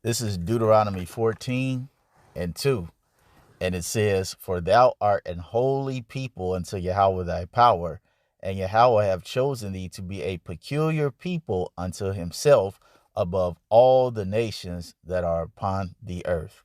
This is Deuteronomy 14:2. And it says, "For thou art an holy people unto Yahweh thy power, and Yahweh have chosen thee to be a peculiar people unto himself above all the nations that are upon the earth."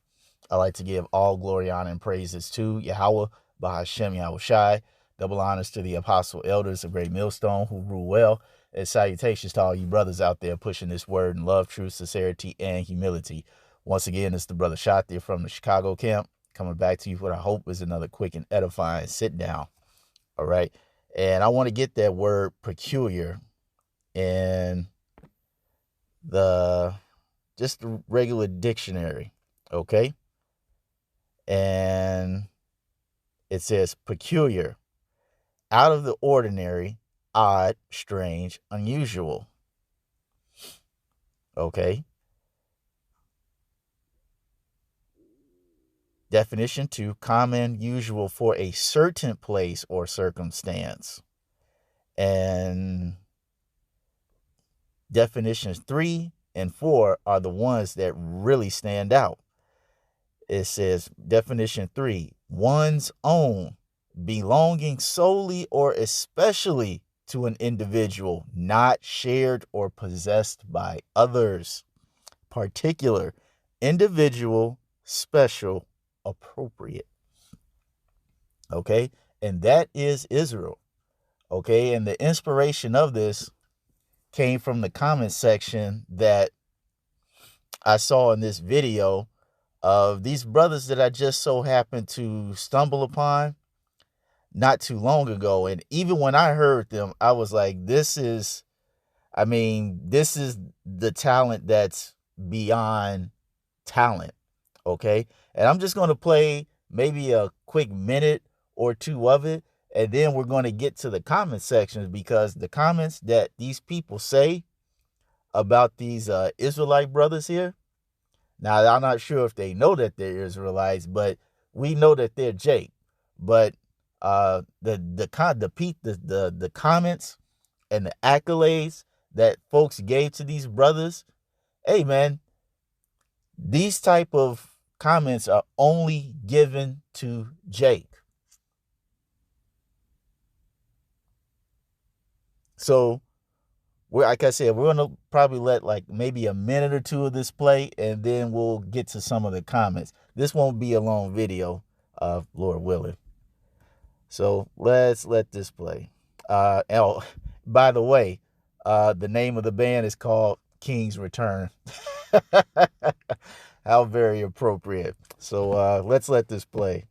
I like to give all glory, honor, and praises to Yahweh, Bahashem Yahweh Shai. Double honors to the apostle elders of Great Millstone who rule well. And salutations to all you brothers out there pushing this word in love, truth, sincerity, and humility. Once again, it's the brother Shatir from the Chicago camp coming back to you for what I hope is another quick and edifying sit down. All right. And I want to get that word peculiar in the just the regular dictionary. Okay. And it says peculiar, out of the ordinary, odd, strange, unusual. Okay. Definition 2, common, usual for a certain place or circumstance. And definitions 3 and 4 are the ones that really stand out. It says definition 3, one's own, belonging solely or especially to an individual, not shared or possessed by others. Particular, individual, special, appropriate. Okay, and that is Israel. Okay, and the inspiration of this came from the comment section that I saw in this video of these brothers that I just so happened to stumble upon not too long ago. And even when I heard them, I was like, this is the talent that's beyond talent. Okay. And I'm just going to play maybe a quick minute or two of it. And then we're going to get to the comment sections, because the comments that these people say about these Israelite brothers here. Now, I'm not sure if they know that they're Israelites, but we know that they're Jake. But the comments and the accolades that folks gave to these brothers, hey man, these type of comments are only given to Jake. So like I said, we're gonna probably let like maybe a minute or two of this play, and then we'll get to some of the comments. This won't be a long video, Lord willing. So let's let this play. Oh, by the way, the name of the band is called King's Return. How very appropriate. So let's let this play.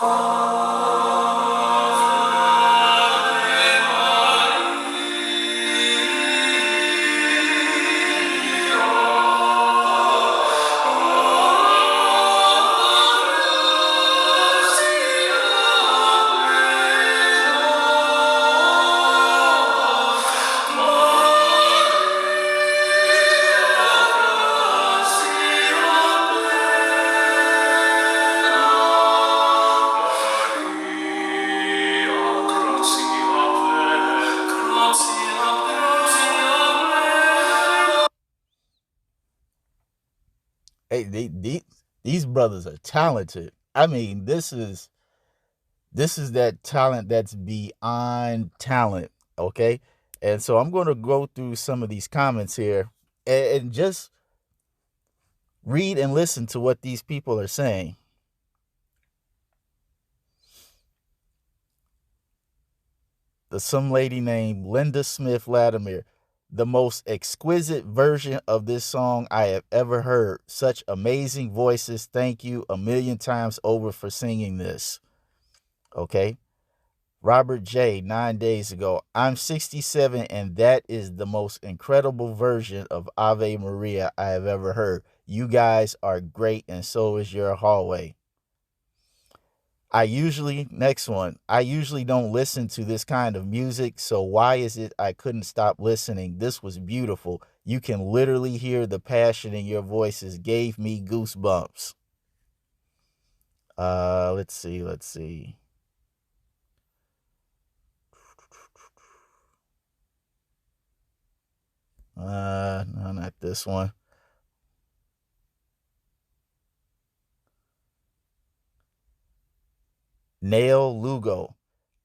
Hey, these brothers are talented. I mean, this is that talent that's beyond talent. Okay, and so I'm going to go through some of these comments here and just read and listen to what these people are saying. There's some lady named Linda Smith Latimer. The most exquisite version of this song I have ever heard. Such amazing voices. Thank you a million times over for singing this. Okay. Robert J, 9 days ago. I'm 67, and that is the most incredible version of Ave Maria I have ever heard. You guys are great, and so is your hallway. Next one, I usually don't listen to this kind of music, so why is it I couldn't stop listening? This was beautiful. You can literally hear the passion in your voices. Gave me goosebumps. Let's see. No, not this one. Nail Lugo.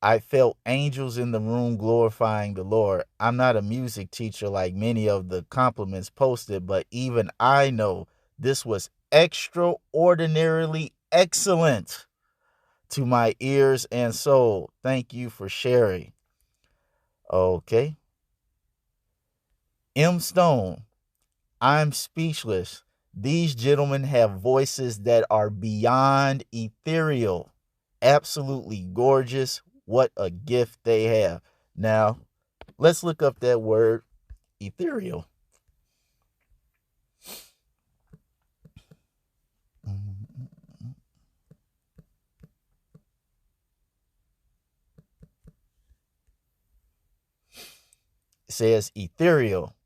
I felt angels in the room glorifying the Lord. I'm not a music teacher like many of the compliments posted, but even I know this was extraordinarily excellent to my ears and soul. Thank you for sharing. Okay. M. Stone. I'm speechless. These gentlemen have voices that are beyond ethereal. Absolutely gorgeous. What a gift they have. Now, let's look up that word, ethereal. It says ethereal,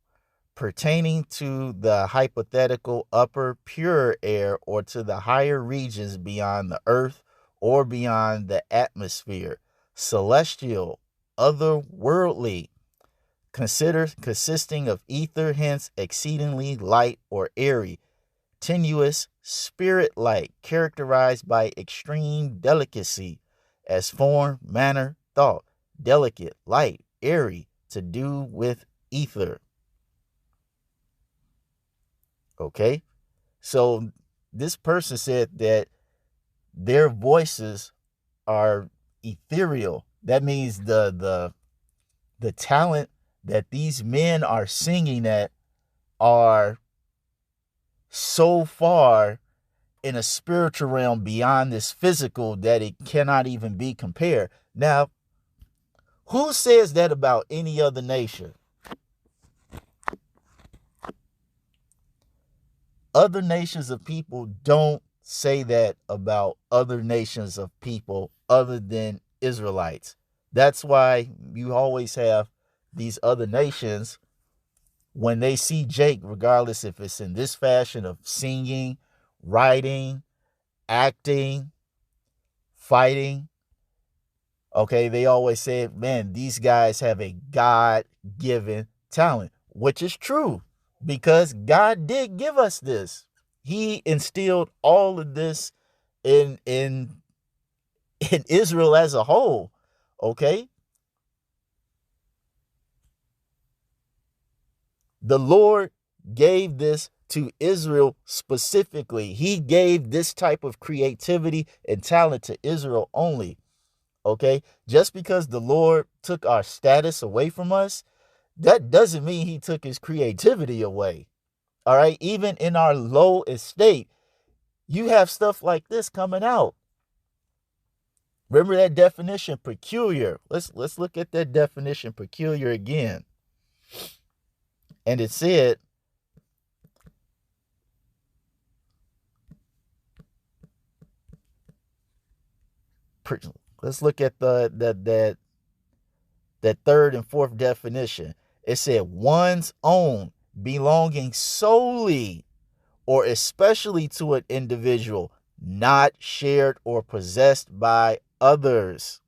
pertaining to the hypothetical upper pure air or to the higher regions beyond the earth or beyond the atmosphere. Celestial, otherworldly, consisting of ether, hence exceedingly light or airy, tenuous, spirit-like, characterized by extreme delicacy, as form, manner, thought, delicate, light, airy, to do with ether. Okay? So this person said that their voices are ethereal. That means the talent that these men are singing at are so far in a spiritual realm beyond this physical that it cannot even be compared. Now, who says that about any other nation? Other nations of people don't say that about other nations of people other than Israelites. That's why you always have these other nations, when they see Jake, regardless if it's in this fashion of singing, writing, acting, fighting, okay, they always say, man, these guys have a God given talent, which is true because God did give us this. He instilled all of this in in Israel as a whole. Okay. The Lord gave this to Israel specifically. He gave this type of creativity and talent to Israel only. Okay. Just because the Lord took our status away from us, that doesn't mean he took his creativity away. All right. Even in our low estate, you have stuff like this coming out. Remember that definition, peculiar. Let's look at that definition, peculiar, again. And it said, let's look at that third and fourth definition. It said one's own, belonging solely or especially to an individual, not shared or possessed by others.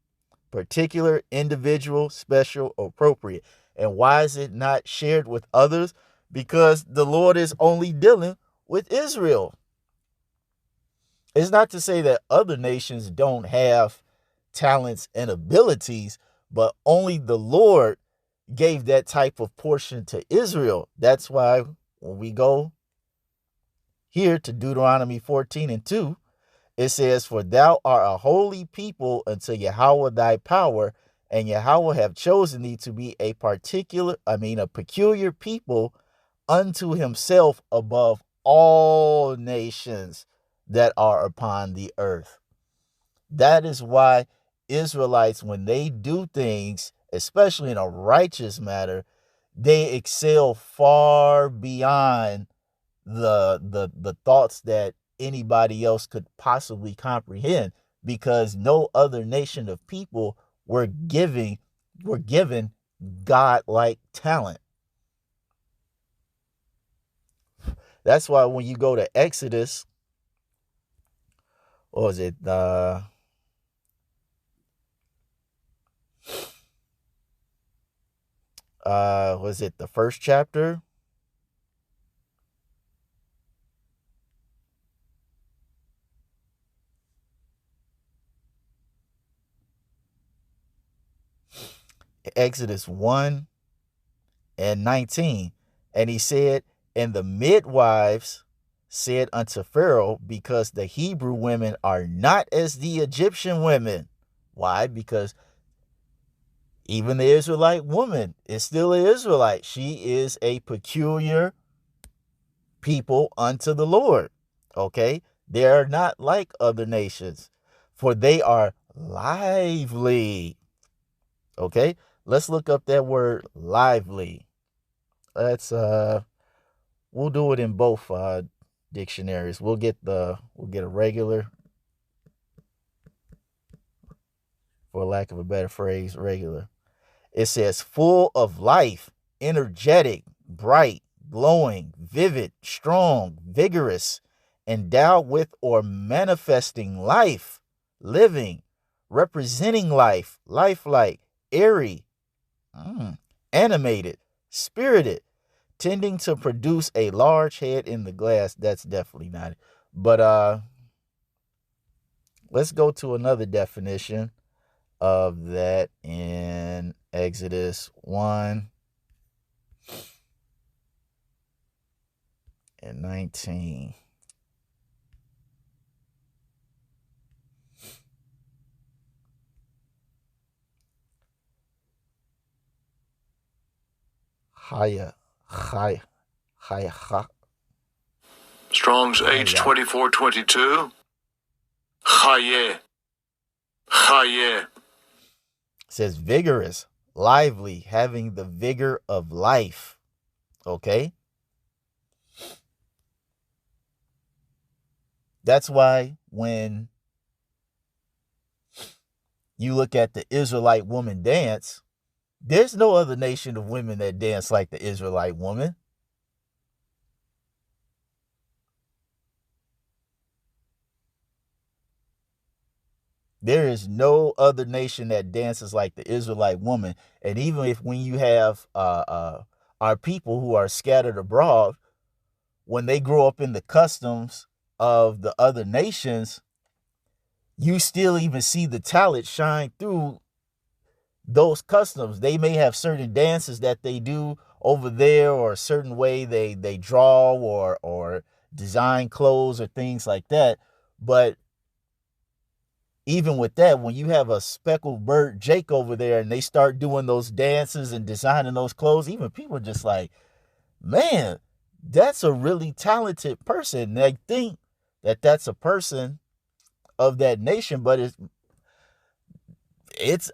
Particular, individual, special, appropriate. And why is it not shared with others? Because the Lord is only dealing with Israel. It's not to say that other nations don't have talents and abilities, but only the Lord gave that type of portion to Israel. That's why when we go here to Deuteronomy 14:2, it says, for thou art a holy people unto Yahweh thy power, and Yahweh have chosen thee to be a peculiar people unto himself above all nations that are upon the earth. That is why Israelites, when they do things, especially in a righteous matter, they excel far beyond the thoughts that anybody else could possibly comprehend, because no other nation of people were given God-like talent. That's why when you go to Exodus, what was it? Was it the first chapter? Exodus 1:19. And he said, and the midwives said unto Pharaoh, because the Hebrew women are not as the Egyptian women. Why? Because even the Israelite woman is still an Israelite. She is a peculiar people unto the Lord. Okay? They are not like other nations, for they are lively. Okay? Let's look up that word lively. We'll do it in both dictionaries. We'll get a regular, for lack of a better phrase, regular. It says full of life, energetic, bright, glowing, vivid, strong, vigorous, endowed with or manifesting life, living, representing life, lifelike, airy, animated, spirited, tending to produce a large head in the glass. That's definitely not it. But let's go to another definition of that in Exodus 1:19. Chaya. Strong's H2422. Chayeh. Says vigorous, lively, having the vigor of life. Okay? That's why when you look at the Israelite woman dance, there's no other nation of women that dance like the Israelite woman. There is no other nation that dances like the Israelite woman. And even if when you have our people who are scattered abroad, when they grow up in the customs of the other nations, you still even see the talent shine through those customs. They may have certain dances that they do over there, or a certain way they draw or design clothes or things like that. But even with that, when you have a speckled bird Jake over there and they start doing those dances and designing those clothes, even people are just like, man, that's a really talented person. And they think that that's a person of that nation, but it's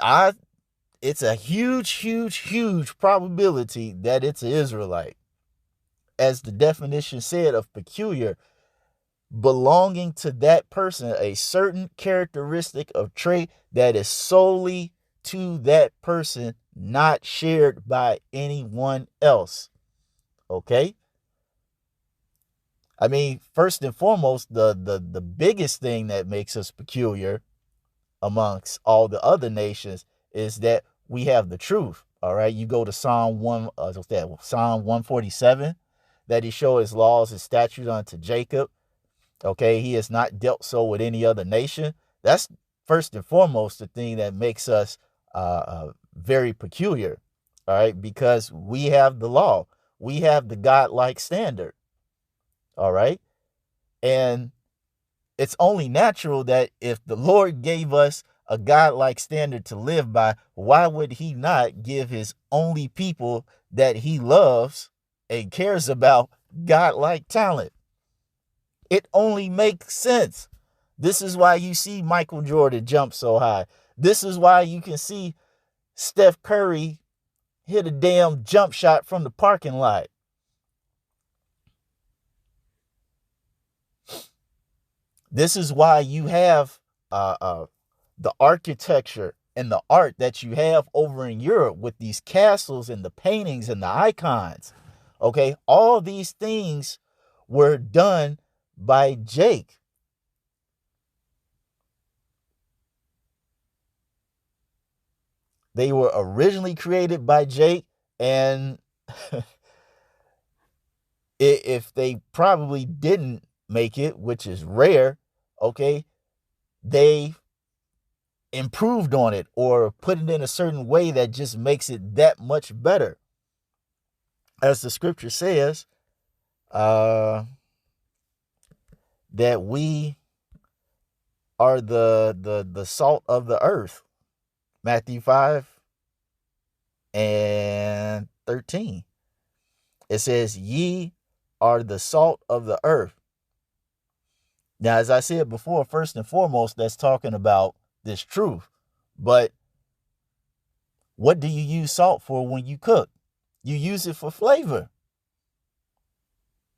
it's a huge probability that it's an Israelite. As the definition said of peculiar, belonging to that person, a certain characteristic of trait that is solely to that person, not shared by anyone else. Okay? I mean, first and foremost, the biggest thing that makes us peculiar amongst all the other nations is that we have the truth. All right, you go to Psalm 147, that he show his laws and statutes unto Jacob. Okay, he has not dealt so with any other nation. That's first and foremost the thing that makes us very peculiar. All right, because we have the law, we have the godlike standard. All right, and it's only natural that if the Lord gave us a godlike standard to live by, why would he not give his only people that he loves and cares about godlike talent? It only makes sense. This is why you see Michael Jordan jump so high. This is why you can see Steph Curry hit a damn jump shot from the parking lot. This is why you have the architecture and the art that you have over in Europe with these castles and the paintings and the icons. Okay, all these things were done by Jake. They were originally created by Jake, and if they probably didn't make it, which is rare, okay, they improved on it or put it in a certain way that just makes it that much better. As the scripture says, that we are the salt of the earth. Matthew 5:13. It says, ye are the salt of the earth. Now, as I said before, first and foremost, that's talking about this truth. But what do you use salt for when you cook? You use it for flavor.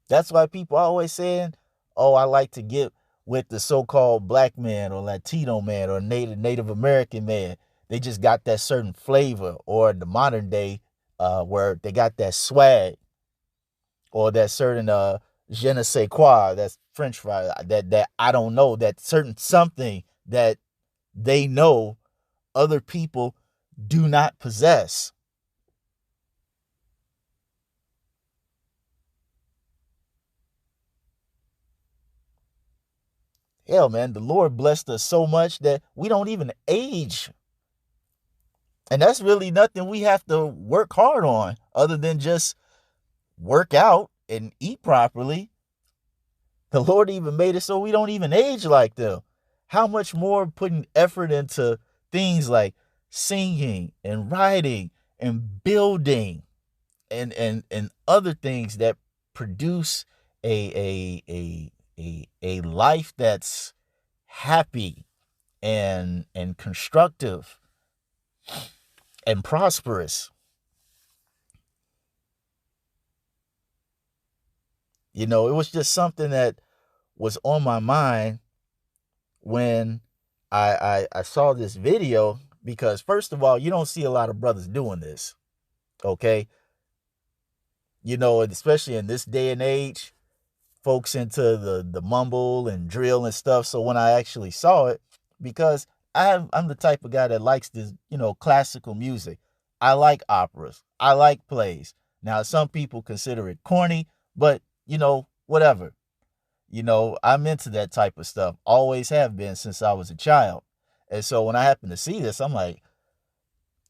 That's why people are always saying, oh, I like to get with the so-called black man or Latino man or Native American man. They just got that certain flavor, or the modern day where they got that swag, or that certain je ne sais quoi, that's French fry, that I don't know, that certain something that they know other people do not possess. Hell, man, the Lord blessed us so much that we don't even age. And that's really nothing we have to work hard on other than just work out and eat properly. The Lord even made it so we don't even age like them. How much more putting effort into things like singing and writing and building and other things that produce a life that's happy and constructive and prosperous. You know, it was just something that was on my mind when I saw this video, because first of all, you don't see a lot of brothers doing this. Okay. You know, especially in this day and age, folks into the mumble and drill and stuff. So when I actually saw it, because I'm the type of guy that likes this, classical music. I like operas. I like plays. Now, some people consider it corny, but whatever. I'm into that type of stuff. Always have been since I was a child. And so when I happen to see this, I'm like,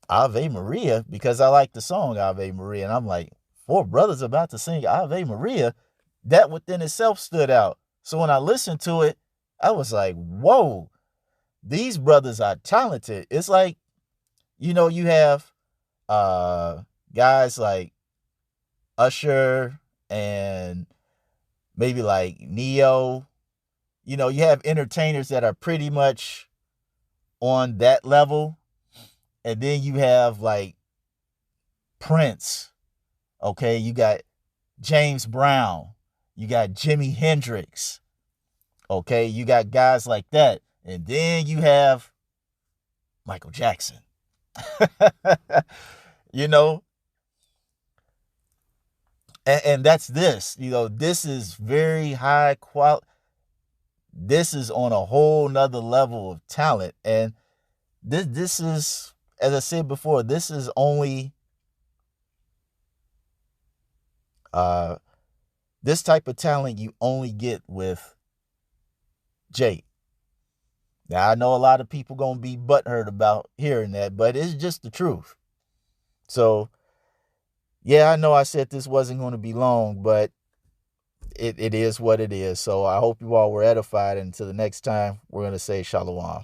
Ave Maria, because I like the song Ave Maria. And I'm like, four brothers about to sing Ave Maria. That within itself stood out. So when I listened to it, I was like, whoa, these brothers are talented. It's like, you have guys like Usher and maybe like Neo. You have entertainers that are pretty much on that level. And then you have like Prince. Okay, you got James Brown. You got Jimi Hendrix. Okay, you got guys like that. And then you have Michael Jackson. you know, and that's this. This is very high quality. This is on a whole nother level of talent. And this is, as I said before, this is only this type of talent you only get with Jake. Now I know a lot of people gonna be butthurt about hearing that, but it's just the truth. So yeah, I know I said this wasn't going to be long, but it is what it is. So I hope you all were edified. And until the next time, we're going to say shalom.